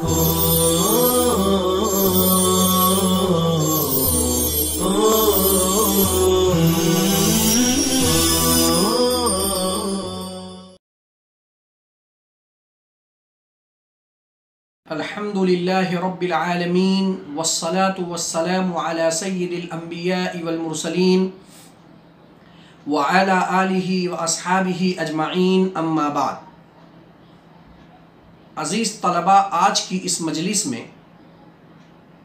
अल्हम्दुलिल्लाहि रब्बिल आलमीन वस्सलातु वस्सलामु अला सय्यिदिल अंबियाइ वल मुरसलीन व अला आलिहि व अस्हाबिहि अजमाइन अम्मा बाद। अज़ीज़ तलबा, आज की इस मजलिस में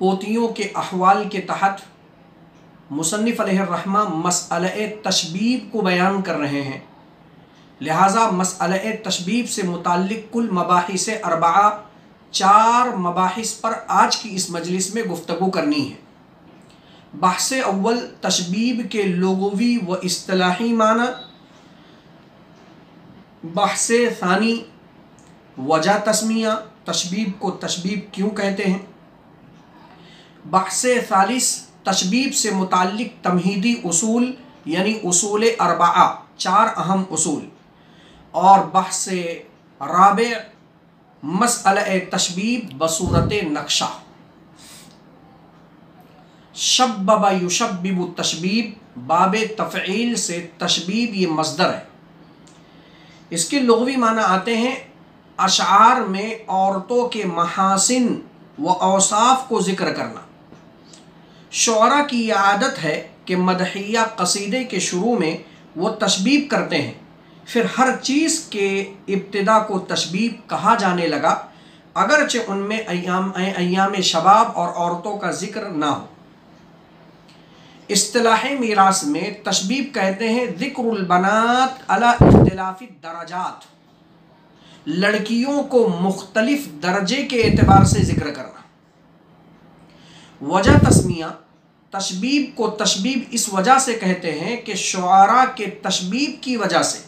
पोतियों के अहवाल के तहत मुसन्निफ़ अलैहिर्रहमा मसअले तशबीब को बयान कर रहे हैं। लिहाजा मसअले तशबीब से मुताल्लिक़ कुल मबाहिस अरबआ 4 मबाहिस पर आज की इस मजलिस में गुफ्तगू करनी है। बहस अव्वल तशबीब के लुग़वी व इस्तिलाही माना, बहस सानी वजह तस्मिया, तशबीब को तशबीब क्यों कहते हैं, बहस सालिस तशबीब से मुताल्लिक़ तमहीदी उसूल यानी उसूल अरबआ 4 अहम उसूल, और बहस राबे मसअले तशबीब बसूरत नक्शा। शब्बबा युशब्बिबु तशबीब, बाब तफ़ईल से तशबीब ये मस्दर है। इसके लुग़वी माना आते हैं अशआर में औरतों के महासिन व औसाफ को ज़िक्र करना। शुअरा की यह आदत है कि मदहिया कसीदे के शुरू में वो तशबीब करते हैं, फिर हर चीज़ के इब्तिदा को तशबीब कहा जाने लगा, अगरचे उनमें अय्याम शबाब और औरतों का जिक्र ना हो। इस्तिलाह मीरास में तशबीब कहते हैं ज़िक्रुल बनात अला इख्तिलाफि दराजात, लड़कियों को मुख्तलिफ दर्जे के एतबार से जिक्र करना। वजह तस्मिया, तशबीब को तशबीब इस वजह से कहते हैं कि शुआरा के तशबीब की वजह से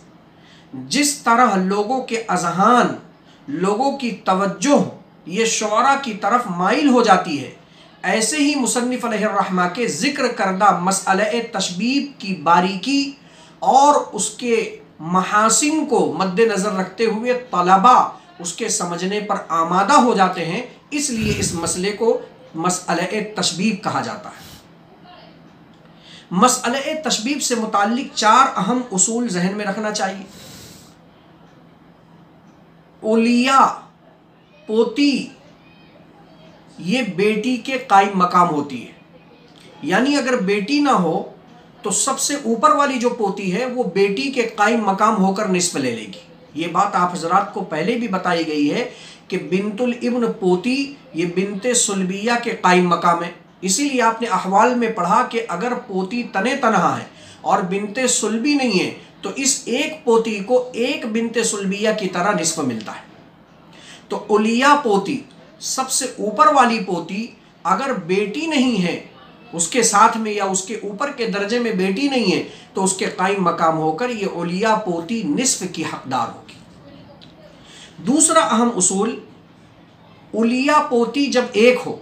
जिस तरह लोगों के अज़हान, लोगों की तवज्जो ये शुआरा की तरफ माइल हो जाती है, ऐसे ही मुसन्निफ़ अलैहिर्रहमा के ज़िक्र करदा मसअले तशबीब की बारीकी और उसके महासिन को मद्देनज़र रखते हुए तलबा उसके समझने पर आमादा हो जाते हैं। इसलिए इस मसले को मसअले तशबीब कहा जाता है। मसअले तशबीब से मुताल्लिक़ 4 अहम उसूल जहन में रखना चाहिए। ओलिया, पोती, ये बेटी के कायम मकाम होती है, यानी अगर बेटी ना हो तो सबसे ऊपर वाली जो पोती है वो बेटी के कायम मकाम होकर निस्फ ले लेगी। ये बात आप हजरात को पहले भी बताई गई है कि बिनतुल इब्न पोती ये बिनते सुलबिया के कायम मकाम है। इसीलिए आपने अहवाल में पढ़ा कि अगर पोती तने तनहा है और बिनते सुलबी नहीं है तो इस एक पोती को एक बिनते सुलबिया की तरह निस्फ मिलता है। तो उलिया पोती, सबसे ऊपर वाली पोती, अगर बेटी नहीं है उसके साथ में या उसके ऊपर के दर्जे में बेटी नहीं है तो उसके कायम मकाम होकर ये उलिया पोती निस्फ की हकदार होगी। दूसरा अहम उसूल, उलिया पोती जब एक हो,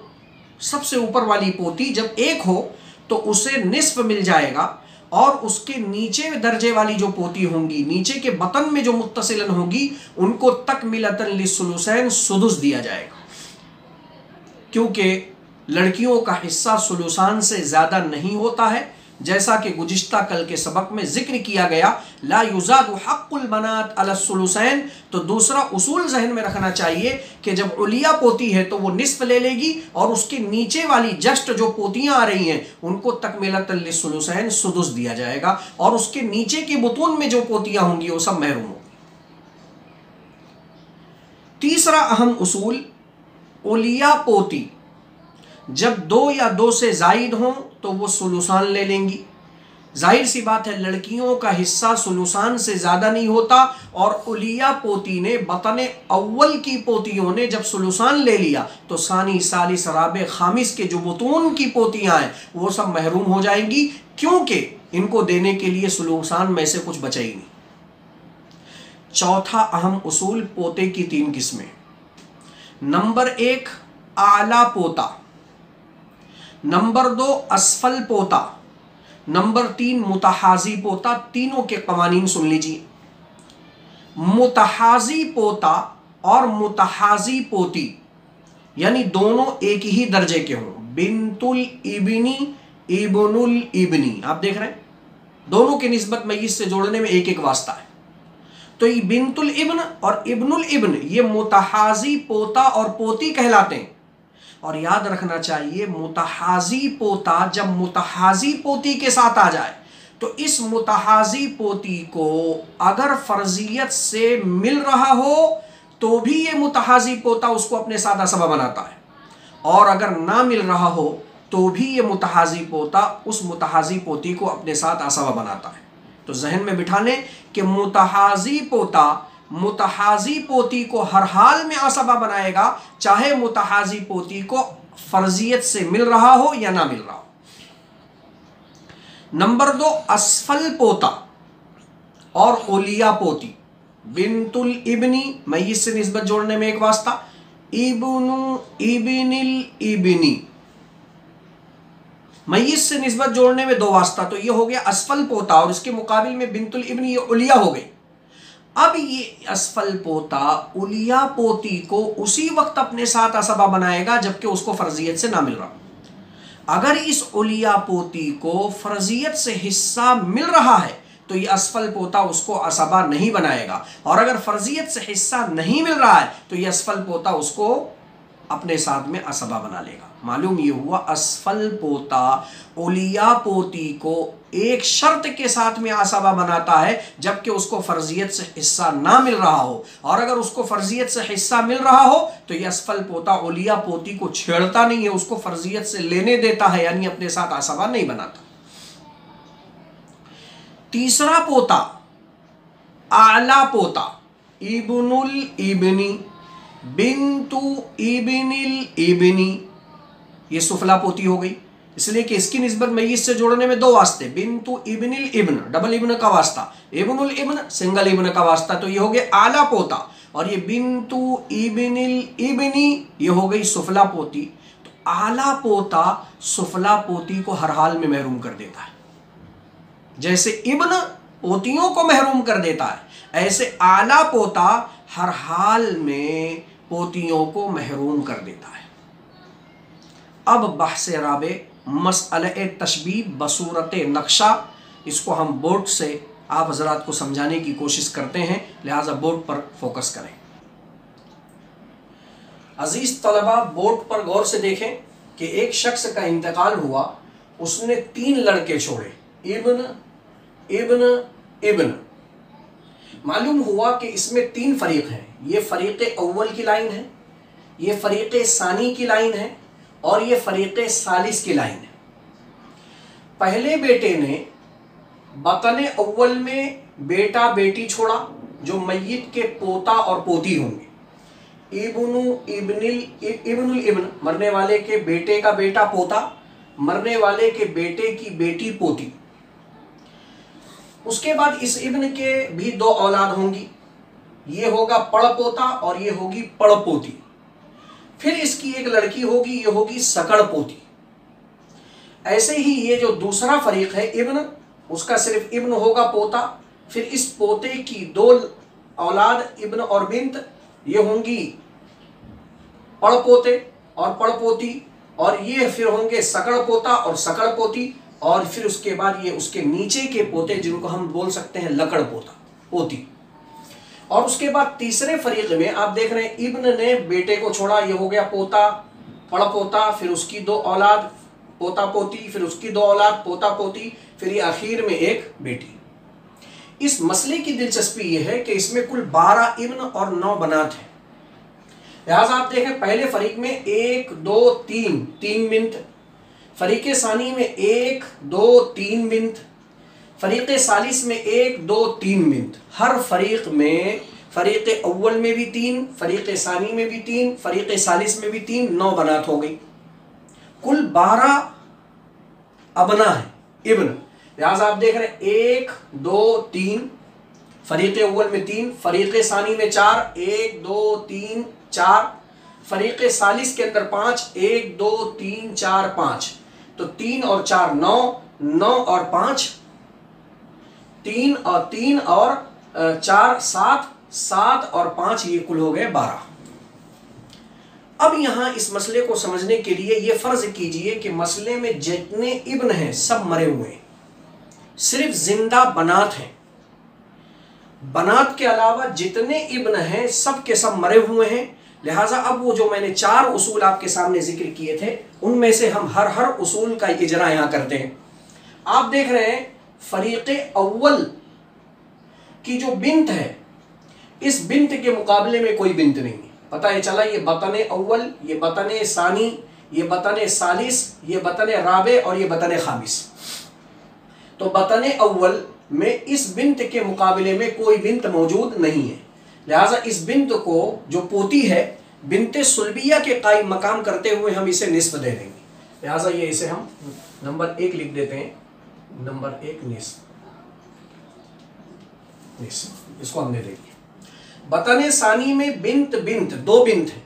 सबसे ऊपर वाली पोती जब एक हो तो उसे निस्फ मिल जाएगा, और उसके नीचे दर्जे वाली जो पोती होंगी, नीचे के बतन में जो मुत्तसिलन होगी, उनको तकमिलतन लिसुलुसैन सुदुस दिया जाएगा, क्योंकि लड़कियों का हिस्सा सुलुसान से ज़्यादा नहीं होता है। जैसा कि गुज़िश्ता कल के सबक में जिक्र किया गया, ला युज़ादु हक़्क़ुल बनात अला सुलुसैन। तो दूसरा उसूल जहन में रखना चाहिए कि जब उलिया पोती है तो वो निस्फ ले लेगी, और उसके नीचे वाली जस्ट जो पोतियां आ रही हैं उनको तकमिलतन लिसुलुसैन सुदुस दिया जाएगा, और उसके नीचे की बुतून में जो पोतियां होंगी वो सब महरूम होंगी। तीसरा अहम उसूल, उलिया पोती जब 2 या 2 से ज़ायद हों तो वो सुलुसान ले लेंगी। जाहिर सी बात है, लड़कियों का हिस्सा सुलुसान से ज़्यादा नहीं होता, और उलिया पोती ने, बतने अव्वल की पोतियों ने जब सुलुसान ले लिया तो सानी, सालिस, राबे, खामिस के जो बुतून की पोतियां हैं वो सब महरूम हो जाएंगी, क्योंकि इनको देने के लिए सुलुसान में से कुछ बचा ही नहीं। चौथा अहम उसूल, पोते की 3 किस्में। नंबर 1 आला पोता, नंबर 2 असफल पोता, नंबर 3 मुतहाजी पोता। तीनों के कवानीन सुन लीजिए। मुतहाजी पोता और मुतहाजी पोती यानी दोनों एक ही दर्जे के हों। बिंतुल इब्नी, इब्नुल इब्नी, आप देख रहे हैं दोनों की निस्बत मय्यित से जोड़ने में एक एक वास्ता है। तो ये बिंतुल इब्न और इब्नुल इब्न ये मुतहाजी पोता और पोती कहलाते हैं। और याद रखना चाहिए मुतहाजी पोता जब मुतहाजी पोती के साथ आ जाए तो इस मुतहाजी पोती को अगर फर्जियत से मिल रहा हो तो भी ये मुतहाजी पोता उसको अपने साथ असबा बनाता है, और अगर ना मिल रहा हो तो भी ये मुतहाजी पोता उस मुतहाजी पोती को अपने साथ असबा बनाता है। तो जहन में बिठा लें कि मुतहाजी पोता मुतहाजी पोती को हर हाल में असबा बनाएगा, चाहे मुतहाजी पोती को फर्जियत से मिल रहा हो या ना मिल रहा हो। नंबर 2, असफल पोता और ओलिया पोती। बिंतुल इब्नी मय्यित से निस्बत जोड़ने में एक वास्ता, इब्नु इब्निल इब्नी मय्यित से निस्बत जोड़ने में दो वास्ता। तो ये हो गया असफल पोता और इसके मुकाबिल में बिंतुल इब्नी ये उलिया हो गई। अब ये असफल पोता उलिया पोती को उसी वक्त अपने साथ असबा बनाएगा जबकि उसको फर्जियत से ना मिल रहा। अगर इस उलिया पोती को फर्जियत से हिस्सा मिल रहा है तो ये असफल पोता उसको असबा नहीं बनाएगा, और अगर फर्जियत से हिस्सा नहीं मिल रहा है तो ये असफल पोता उसको अपने साथ में असबा बना लेगा। मालूम ये हुआ असफल पोता उलिया पोती को एक शर्त के साथ में असबा बनाता है जबकि उसको फर्जियत से हिस्सा ना मिल रहा हो, और अगर उसको फर्जियत से हिस्सा मिल रहा हो तो यह असफल पोता उलिया पोती को छेड़ता नहीं है, उसको फर्जियत से लेने देता है, यानी अपने साथ असबा नहीं बनाता। तीसरा पोता आला पोता, इब्नुल इब्नी, बिंतु इब्निल इब्नी, ये सुफला पोती हो गई, इसलिए कि इसकी निस्बत मय्यित से जोड़ने में दो वास्ते, बिंतु इब्निल इब्न डबल इब्न का वास्ता, इब्नुल इब्न सिंगल इब्न का वास्ता, तो ये हो गया आला पोता, और ये बिंतु इब्निल इब्नी ये हो गई सुफला पोती। तो आला पोता सुफला पोती को हर हाल में महरूम कर देता है। जैसे इब्न पोतियों को महरूम कर देता है, ऐसे आला पोता हर हाल में पोतियों को महरूम कर देता है। अब बहस राबे मसअले तशबीह बसूरत नक्शा, इसको हम बोर्ड से आप हजरात को समझाने की कोशिश करते हैं, लिहाजा बोर्ड पर फोकस करें। अजीज तलबा, बोर्ड पर गौर से देखें कि एक शख्स का इंतकाल हुआ, उसने 3 लड़के छोड़े, इब्न इब्न इब्न। मालूम हुआ कि इसमें 3 फरीक हैं, ये फरीक़े अव्वल की लाइन है, ये फरीक़े सानी की लाइन है, और ये फरीक़े सालिस की लाइन है। पहले बेटे ने बतने अव्वल में बेटा बेटी छोड़ा जो मय्यित के पोता और पोती होंगे, इब्नु इब्नुल इब्न मरने वाले के बेटे का बेटा पोता, मरने वाले के बेटे की बेटी पोती। उसके बाद इस इब्न के भी 2 औलाद होंगी, ये होगा पड़पोता और ये होगी पड़पोती। फिर इसकी एक लड़की होगी, ये होगी सकड़ पोती। ऐसे ही ये जो दूसरा फरीक है इब्न, उसका सिर्फ इब्न होगा पोता, फिर इस पोते की 2 औलाद इब्न और बिंत, ये होंगी पड़पोते और पड़पोती, और ये फिर होंगे सकड़ पोता और सकड़ पोती, और फिर उसके बाद ये उसके नीचे के पोते जिनको हम बोल सकते हैं लकड़ पोता पोती। और उसके बाद तीसरे फरीक में आप देख रहे हैं इब्न ने बेटे को छोड़ा, ये हो गया पोता पड़पोता, फिर उसकी 2 औलाद पोता पोती, फिर उसकी 2 औलाद पोता पोती, फिर ये आखिर में एक बेटी। इस मसले की दिलचस्पी ये है कि इसमें कुल 12 इब्न और 9 बनात हैं। लिहाजा आप देखें पहले फरीक में 1 2 3 बिन्त, फरीक़े सानी में 1 2 3 बिन्त, फरीक़े सालिस में 1 2 3 बिन्त। हर फरीक में फरीक़े अव्वल में भी 3, फरीक़े सानी में भी 3, फरीक़े सालिस में भी 3, 9 बनात हो गई। कुल 12 अबना है इब्न। लिहाजा आप देख रहे हैं 1 2 3, फरीक़े अव्वल में 3, फरीक़े सानी में 4, 1 2 3 4, फरीक़े सालिस के अंदर 5, 1 2 3 4 5, तो 3 और 4 9, 9 और 5 3 और 3 और 4 7, 7 और 5 ये कुल हो गए 12। अब यहां इस मसले को समझने के लिए ये फर्ज कीजिए कि मसले में जितने इब्न हैं सब मरे हुए हैं, सिर्फ जिंदा बनात हैं। बनात के अलावा जितने इब्न हैं सब के सब मरे हुए हैं। लिहाजा अब वो जो मैंने 4 उसूल आपके सामने जिक्र किए थे उनमें से हम हर उसूल का इजरा यहां करते हैं। आप देख रहे हैं फरीक़े अव्वल की जो बिंत है, इस बिंत के मुकाबले में कोई बिंत नहीं है। पता है चला, ये बतन अव्वल, ये बतन सानी, ये बतन सालिस, ये बतन राबे और ये बतन खामिस। तो बतन अव्वल में इस बिंत के मुकाबले में कोई बिंत मौजूद नहीं है। लिहाजा इस बिंत को जो पोती है बिंते सुल्बिया के कायम मकाम करते हुए हम इसे निस्फ दे देंगे। लिहाजा ये इसे हम नंबर 1 लिख देते हैं, नंबर 1 निस्फ, इसको हम दे देंगे। बतन सानी में बिंत 2 बिंत है,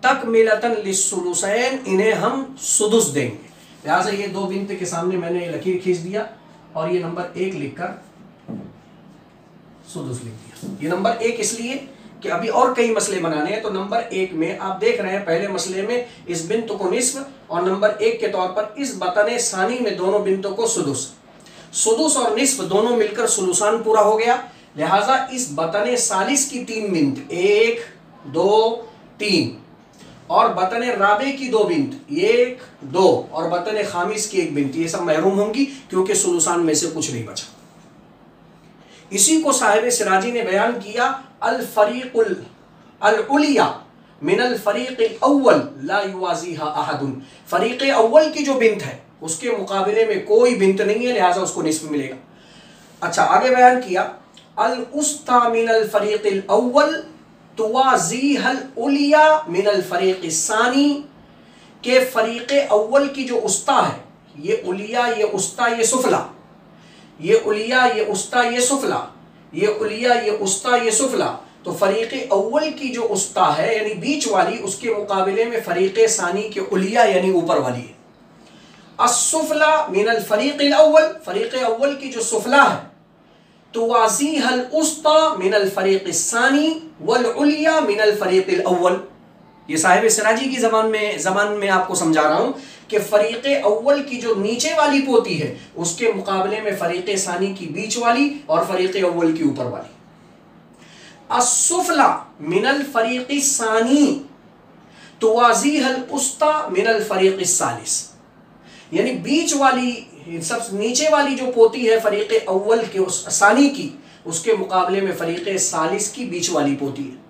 तक मिलतन लिस्सुलुसैन, इन्हें हम सुदुस देंगे। लिहाजा ये 2 बिंत के सामने मैंने लकीर खींच दिया और ये नंबर 1 लिखकर सुदुस लिख दिया। ये नंबर 1 इसलिए कि अभी और कई मसले बनाने हैं। तो नंबर 1 में आप देख रहे हैं पहले मसले में इस बिंत को निस्फ और नंबर 1 के तौर पर इस बतन सानी में दोनों बिंतों को सुदुस और निस्फ दोनों मिलकर सुलुसान पूरा हो गया। लिहाजा इस बतन सालिस की 3 बिंत, 1 2 3, और बतन राबे की 2 बिंत, 1 2, और बतन खामिस की 1 बिंत, ये सब महरूम होंगी क्योंकि सुलुसान में से कुछ नहीं बचा। इसी को साहिब सिराजी ने बयान किया, अल फरीकुल अल उलिया मिनल फरीक़िल अव्वल ला युवाज़ीहा अहदुन। फरीक़े अव्वल की जो बिंत है उसके मुकाबले में कोई बिंत नहीं है, लिहाजा उसको निस्फ मिलेगा। अच्छा, आगे बयान किया, अल उस्ता मिनल फरीक़िल अव्वल तुवाज़ीहल उलिया मिनल फरीक़िस सानी, के फरीक़े अव्वल की जो उस्ता है, ये उलिया ये उस्ता ये सुफला, ये उलिया ये उस्ता ये सुफला, ये उलिया ये उस्ता ये सुफला, तो फरीक़े अव्वल की जो उस्ता है यानी बीच वाली, उसके मुकाबले में फरीक़े सानी के उलिया यानी ऊपर वाली है। अस्सुफला मिनल फरीक़िल अव्वल, फरीक़े अव्वल की जो सुफला है, तुवाज़ीहल उस्ता मिनल फरीक़िस सानी वल उलिया मिनल फरीक़िल अव्वल। ये साहिब सिराजी की ज़बान में आपको समझा रहा हूं कि फरीक़े अव्वल की जो नीचे वाली पोती है उसके मुकाबले में फरीक़े सानी की बीच वाली और फरीक़े अव्वल की ऊपर वाली। अस्सुफला मिनल फरीक़िस सानी तुवाज़ीहल उस्ता मिनल फरीक़िस सालिस, यानी बीच वाली, सब नीचे वाली जो पोती है फरीक़े अव्वल के सानी की, उसके मुकाबले में फरीक़े सालिस की बीच वाली पोती है।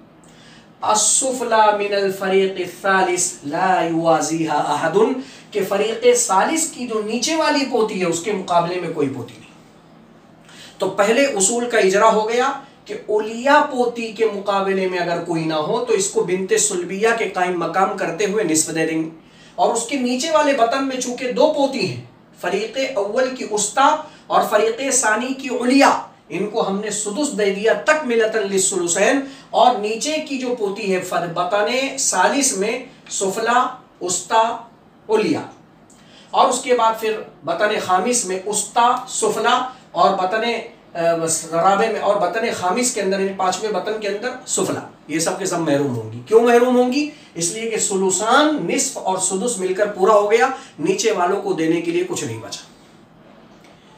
अस्सुफला मिनल फरीक़िस सालिस ला युवाज़ीहा अहदुन, के फरीक़े सालिस की जो नीचे वाली पोती है उसके मुकाबले में कोई पोती नहीं। तो पहले उसूल का इजरा हो गया कि उलिया पोती के मुकाबले में अगर कोई ना हो तो इसको बिनते सुल्बिया के कायम मकाम करते हुए निस्फ दे देंगे। और उसके नीचे वाले बतन में चूंकि 2 पोती हैं, फरीक़े अव्वल की उस्ता और फरीक़े सानी की उलिया, इनको हमने सुदुस दे दिया तक मिलतन लिस्सुलुसैन, और नीचे की जो पोती है बतन सालिस में सुफला उस्ता उलिया, और उसके बाद फिर बतन खामिस में उस्ता सुफला और बतन राबे में और बतन खामिस के अंदर, इन 5वें बतन के अंदर सुफला, ये सब के सब महरूम होंगी। क्यों महरूम होंगी? इसलिए कि सुलुसान निस्फ और सुदुस मिलकर पूरा हो गया, नीचे वालों को देने के लिए कुछ नहीं बचा।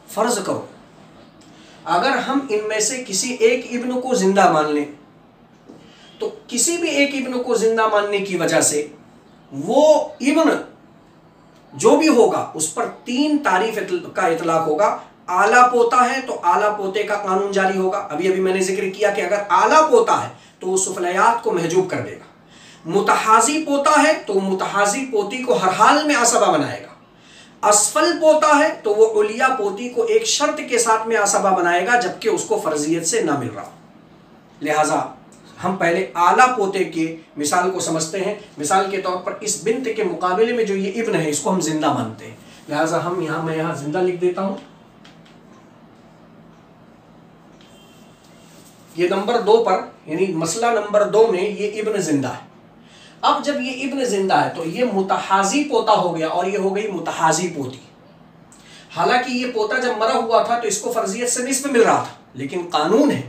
फर्ज करो अगर हम इनमें से किसी एक इब्न को जिंदा मान लें, तो किसी भी एक इब्न को जिंदा मानने की वजह से वो इब्न जो भी होगा उस पर 3 तारीफ का इतलाक होगा। आला पोता है तो आला पोते का कानून जारी होगा। अभी मैंने जिक्र किया कि अगर आला पोता है तो वो सुफलयात को महजूब कर देगा। मुतहाजी पोता है तो मुतहाजी पोती को हर हाल में असबा बनाएगा। असफल पोता है तो वो उलिया पोती को एक शर्त के साथ में असबा बनाएगा, जबकि उसको फर्जियत से ना मिल रहा। लिहाजा हम पहले आला पोते की मिसाल को समझते हैं। मिसाल के तौर पर इस बिन्त के मुकाबले में जो ये इब्न है इसको हम जिंदा मानते हैं। लिहाजा मैं यहाँ जिंदा लिख देता हूं। ये नंबर 2 पर, यानी मसला नंबर 2 में ये इब्न जिंदा है। अब जब ये इब्न जिंदा है तो ये मुतहाजी पोता हो गया और ये हो गई मुतहाजी पोती। हालांकि ये पोता जब मरा हुआ था तो इसको फर्जियत से निस्फ मिल रहा था, लेकिन कानून है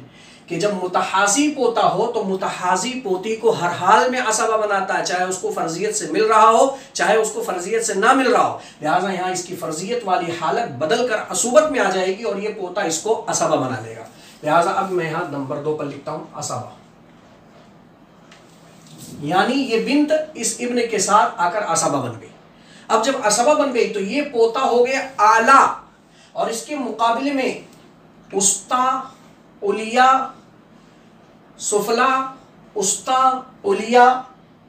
कि जब मुतहाजी पोता हो तो मुतहाजी पोती को हर हाल में असबा बनाता है, चाहे उसको फर्जियत से मिल रहा हो चाहे उसको फर्जियत से ना मिल रहा हो। लिहाजा यहाँ इसकी फर्जियत वाली हालत बदल कर असुबत में आ जाएगी और ये पोता इसको असबा बना लेगा। लिहाजा अब मैं यहाँ नंबर 2 पर लिखता हूँ असबा, यानी ये बिंत इस इब्न के साथ आकर असबा बन गई। अब जब असबा बन गई तो ये पोता हो गया आला, और इसके मुकाबले में उस्ता, उलिया, सुफला, उस्ता, उलिया,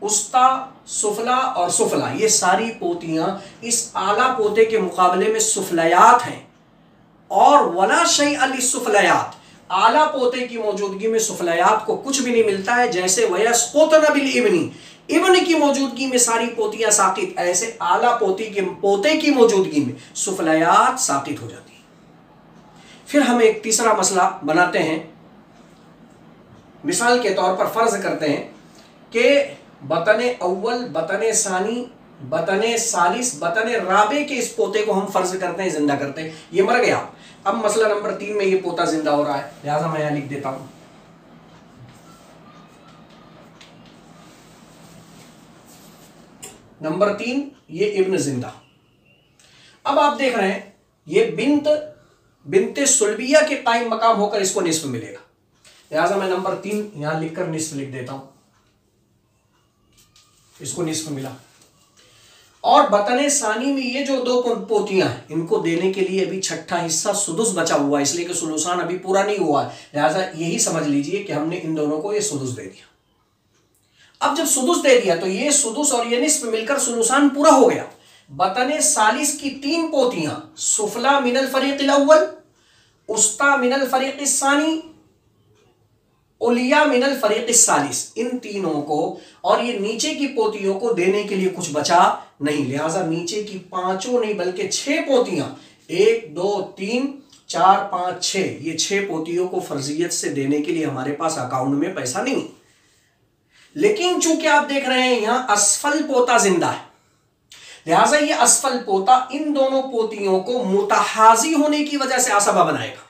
उस्ता, सुफला और सुफला, ये सारी पोतियां इस आला पोते के मुकाबले में सुफलयात हैं। और वला शै अली सुफलयात, आला पोते की मौजूदगी में सुफलयात को कुछ भी नहीं मिलता है। जैसे वयस्कुतना बिल इब्नी, इब्न की मौजूदगी में सारी पोतियां साकित, ऐसे आला पोते की मौजूदगी में सुफलयात साकित हो जाती। फिर हम एक तीसरा मसला बनाते हैं। मिसाल के तौर पर फर्ज करते हैं कि बतने अव्वल, बतने सानी, बतने सालिस, बतने राबे के इस पोते को हम फर्ज करते हैं जिंदा करते हैं। ये मर गया। अब मसला नंबर 3 में ये पोता जिंदा हो रहा है, लिहाजा मैं यहां लिख देता हूं नंबर 3, ये इब्न जिंदा। अब आप देख रहे हैं ये बिनते सुल्बिया के कायम मकाम होकर इसको निस्फ मिलेगा, लिहाजा मैं नंबर 3 यहां लिखकर निस्फ लिख देता हूं, इसको निस्फ मिला। और बतने सानी में ये जो 2 पोतियां हैं इनको देने के लिए अभी छठा हिस्सा सुदुस बचा हुआ है, इसलिए कि सुलूसान अभी पूरा नहीं हुआ है, लिहाजा यही समझ लीजिए कि हमने इन दोनों को ये सुदुस दे दिया। अब जब सुदुस दे दिया तो ये सुदुस और ये निस्फ मिलकर सुलूसान पूरा हो गया। बतने सालिस की 3 पोतियां, सुफला मिनल फरीक़िल अव्वल, उस्ता मिनल फरीक़िल सानी, उलिया मिनल फरीक़िल सालिस, इन तीनों को और ये नीचे की पोतियों को देने के लिए कुछ बचा नहीं, लिहाजा नीचे की 5 नहीं बल्कि 6 पोतियां, 1 2 3 4 5 6, ये 6 पोतियों को फर्जियत से देने के लिए हमारे पास अकाउंट में पैसा नहीं। लेकिन चूंकि आप देख रहे हैं यहां असफल पोता जिंदा है, लिहाजा ये असफल पोता इन दोनों पोतियों को मुतहाजी होने की वजह से असबा बनाएगा,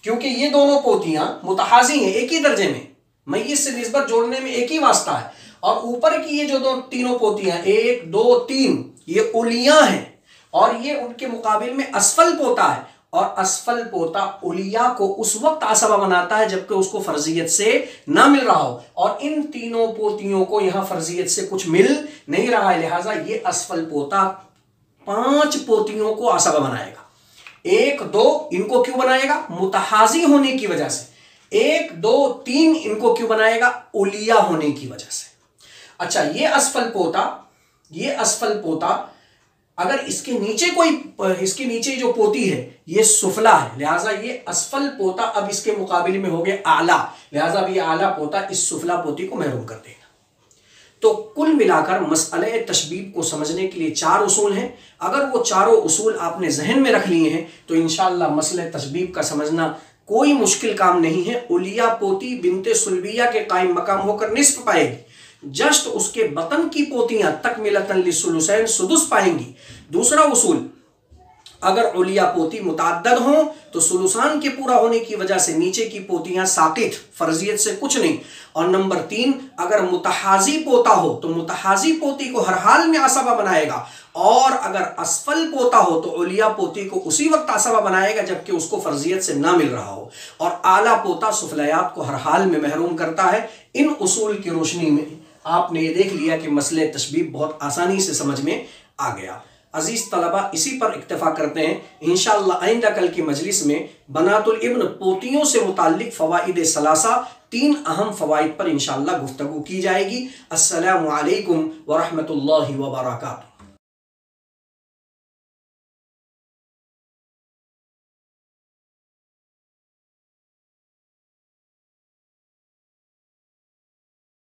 क्योंकि ये दोनों पोतियां मुतहाजी हैं, एक ही दर्जे में, मय्यत से निस्बत जोड़ने में एक ही वास्ता है। और ऊपर की ये जो तीनों पोतियां 1 2 3 ये उलिया हैं और ये उनके मुकाबिल में असफल पोता है, और असफल पोता उलिया को उस वक्त असबा बनाता है जबकि उसको फर्जियत से ना मिल रहा हो, और इन तीनों पोतियों को यहां फर्जियत से कुछ मिल नहीं रहा है, लिहाजा ये असफल पोता 5 पोतियों को असबा बनाएगा। 1 2 इनको क्यों बनाएगा? मुतहाजी होने की वजह से। 1 2 3 इनको क्यों बनाएगा? उलिया होने की वजह से। अच्छा, ये असफल पोता अगर इसके नीचे जो पोती है ये सुफला है, लिहाजा ये असफल पोता अब इसके मुकाबले में हो गया आला, लिहाजा अब ये आला पोता इस सुफला पोती को महरूम कर देगा। तो कुल मिलाकर मसअले तशबीब को समझने के लिए 4 उसूल हैं। अगर वो चारों उसूल आपने जहन में रख लिए हैं तो इंशाअल्लाह मसले तशबीब का समझना कोई मुश्किल काम नहीं है। उलिया पोती बिनते सुल्बिया के कायम मकाम होकर निस्फ पाएगी, जस्ट उसके बतन की पोतियां तकमिलतन लिसुलुसैन सुदुस पाएंगी। दूसरा उसूल, अगर उलिया पोती मुतअद्दद हो तो सुलुसान के पूरा होने की वजह से नीचे की पोतियां साकित, फर्जियत से कुछ नहीं। और नंबर 3, अगर मुतहाजी पोता हो तो मुतहाजी पोती को हर हाल में असबा बनाएगा, और अगर असफल पोता हो तो उलिया पोती को उसी वक्त असबा बनाएगा जबकि उसको फर्जियत से ना मिल रहा हो, और आला पोता सुफलयात को हर हाल में महरूम करता है। इन उसूल की रोशनी में आपने ये देख लिया कि मसले तशबीब बहुत आसानी से समझ में आ गया। अजीज तलबा, इसी पर इक्तफा करते हैं। इंशाअल्लाह आइंदा कल की मजलिस में बनातुल इब्न पोतियों से मुताल्लिक फ़वाइद सलासा 3 अहम फ़वाइद पर इंशाअल्लाह गुफ्तगू की जाएगी। अस्सलामु अलैकुम व रहमतुल्लाहि व बरकातुहू।